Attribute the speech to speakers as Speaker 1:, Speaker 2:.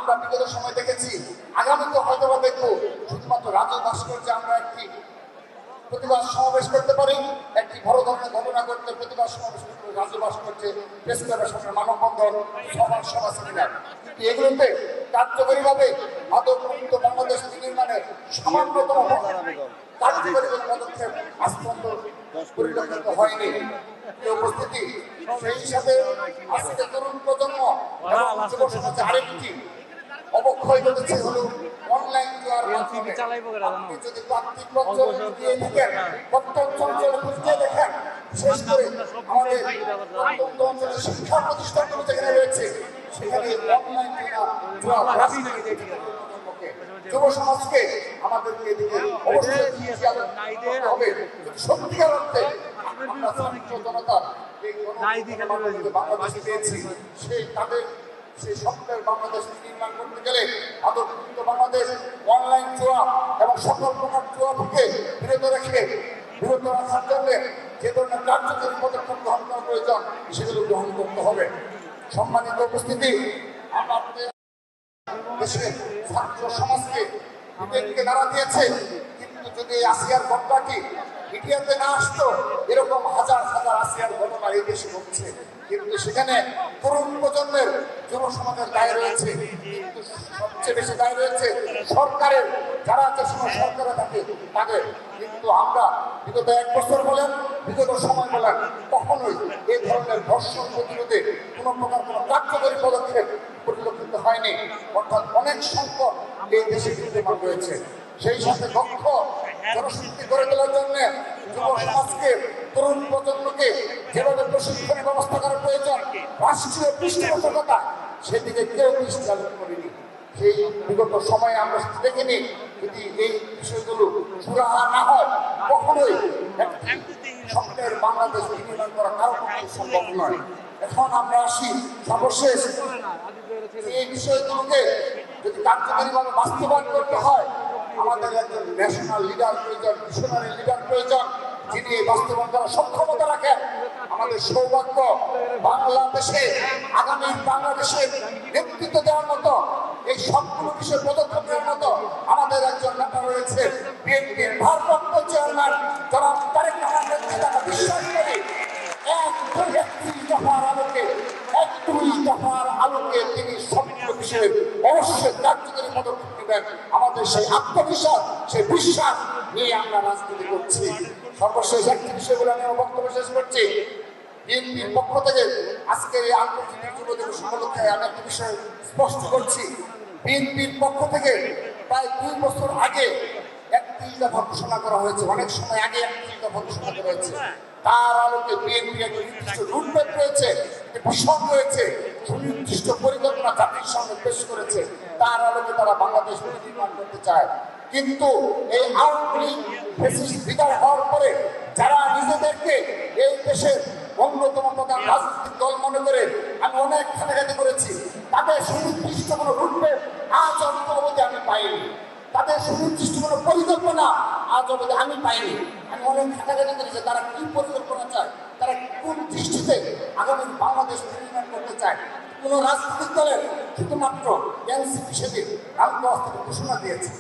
Speaker 1: আমরা বিগত সময় দেখেছি, আগামীতে হয়তো বা দেখবো শুধুমাত্র রাজু ভাস্কর্যে আমরা একটি প্রতিবাদ সমাবেশ করতে পারি, একটি বড় ধরনের ঘটনা করতে প্রতিবাদ সমাবেশ করতে রাজু ভাস্কর্যে প্রেস ক্লাবের সামনে মানববন্ধন সভা সেমিনার, কিন্তু এগুলোতে কার্যকরীভাবে মাদকমুক্ত বাংলাদেশ নির্মাণে সামান্যতম কার্যকরী পদক্ষেপ আজ পর্যন্ত পরিলক্ষিত হয়নি। উপস্থিতি সেই হিসাবে আজকে তরুণ প্রজন্ম যুব সমাজে আরেকটি অবক্ষয় ঘটেছে হলো অনলাইন জুয়ার মাধ্যমে। আপনি যদি প্রান্তিক অঞ্চলে গিয়ে দেখেন, প্রত্যন্ত অঞ্চলে খুঁজে দেখেন, বিশেষ করে আমাদের প্রত্যন্ত অঞ্চলের শিক্ষা প্রতিষ্ঠানগুলো যেখানে রয়েছে সেখানে অনলাইন জুয়া যুব সমাজকে আমাদেরকে এদিকে অবশ্যই হবে। সত্যিকার অর্থে আমরা ছাত্র জনতা বাংলাদেশে পেয়েছি, সেই স্বপ্নের বাংলাদেশ নির্মাণ করতে গেলে আদর্শিত বাংলাদেশ অনলাইন জুয়া এবং সকল প্রকার জুয়া থেকে বিরত রাখার জন্য যে ধরনের কার্যকরী পদক্ষেপ গ্রহণ করা প্রয়োজন সেগুলো গ্রহণ করতে হবে। সম্মানিত উপস্থিতি, আমাদের দেশের ছাত্র সমাজকে বিবেককে নাড়া দিয়েছে, কিন্তু যদি আসিয়ার ঘটনাটি মিডিয়াতে না আসতো, এরকম হাজার হাজার আসিয়ার ঘটনা এই দেশে ঘটছে, কিন্তু সেখানে তরুণ প্রজন্মের যুব সমাজের দায় রয়েছে, কিন্তু সবচেয়ে বেশি দায় রয়েছে সরকারের, যারা যে সময় সরকারে থাকে তাদের। কিন্তু আমরা বিগত 1 বছর বলেন, বিগত সময় বলেন, কখনোই এই ধরনের ধর্ষণ প্রতিরোধে কোনো প্রকার কোনো কার্যকরী পদক্ষেপ পরিলক্ষিত হয়নি। অর্থাৎ অনেক সংকট এই দেশে বিদ্যমান রয়েছে। সেই সাথে দক্ষ জনশক্তি গড়ে তোলার জন্য যুব সমাজকে, তরুণ প্রজন্মকে যেভাবে প্রশিক্ষণের ব্যবস্থা করার প্রয়োজন রাষ্ট্রীয় পৃষ্ঠপোষকতা, সেদিকে কেউ দৃষ্টি চালু করেনি। সেই বিগত সময়ে আমরা দেখিনি, যদি এই বিষয়গুলো সুরাহা না হয় কখনোই স্বপ্নের বাংলাদেশ নির্মাণ করা কারো পক্ষে সম্ভব নয়। এখন আমরা আসি সর্বশেষ, এই বিষয়গুলোকে যদি কার্যকরীভাবে বাস্তবায়ন করতে হয় আমাদের একজন ন্যাশনাল লিডার প্রয়োজন, মিশনারি লিডার প্রয়োজন, যিনি এই বাস্তবায়ন করার সক্ষমতা রাখেন। আমাদের সৌভাগ্য, বাংলাদেশে আগামী বাংলাদেশের নেতৃত্ব দেওয়ার মতো, এই সবগুলো বিষয়ে পদক্ষেপ নেওয়ার মতো আমাদের একজন নেতা রয়েছে, বিএনপির ভারপ্রাপ্ত চেয়ারম্যান জনাব তারেক রহমানের নেতা। বিশ্বাস করি 1-2 দফার আলোকে তিনি সমগ্র বিষয়ে অবশ্যই কার্যকরী পদক্ষেপ নেবেন। আমাদের সেই আত্মবিশ্বাস, সেই বিশ্বাস নিয়ে আমরা রাজনীতি করছি। সর্বশেষ একটি বিষয় বলে আমি বক্তব্য শেষ করছি। বিএনপির পক্ষ থেকে আজকের এই আন্তর্জাতিক যুব দিবস উপলক্ষে আমি একটি বিষয় স্পষ্ট করছি। বিএনপির পক্ষ থেকে প্রায় 2 বছর আগে 31 দফা ঘোষণা করা হয়েছে, অনেক সময় আগে 31 দফা ঘোষণা করা হয়েছে। তার আলোকে বিএনপি একটা নির্দিষ্ট রুটম্যাপ রয়েছে, ভিশন রয়েছে, সুনির্দিষ্ট পরিকল্পনা জাতির সামনে পেশ করেছে। তার আলোকে তারা বাংলাদেশ নির্মাণ করতে চায়। কিন্তু এই আওয়ামী লীগ বিদায় হওয়ার পরে যারা নিজেদেরকে এই দেশের অন্যতম প্রধান রাজনৈতিক দল মনে করে আমি অনেক ঘাটাঘাটি করেছি, তাদের সুনির্দিষ্ট কোনো রুটম্যাপ আজ অবধি আমি পাইনি। তাদের সুনির্দিষ্ট কোনো পরিকল্পনা আজ অবধি আমি পাইনি। আমি অনেক ঘাটাঘাটি করেছি তারা কি পরিকল্পনা চায়, তারা কোন দৃষ্টিতে আগামী বাংলাদেশ নির্মাণ করতে চায়। কোনো রাজনৈতিক দলের শুধুমাত্র এনসিপি সেদিন রামদাস ঘোষণা দিয়েছে।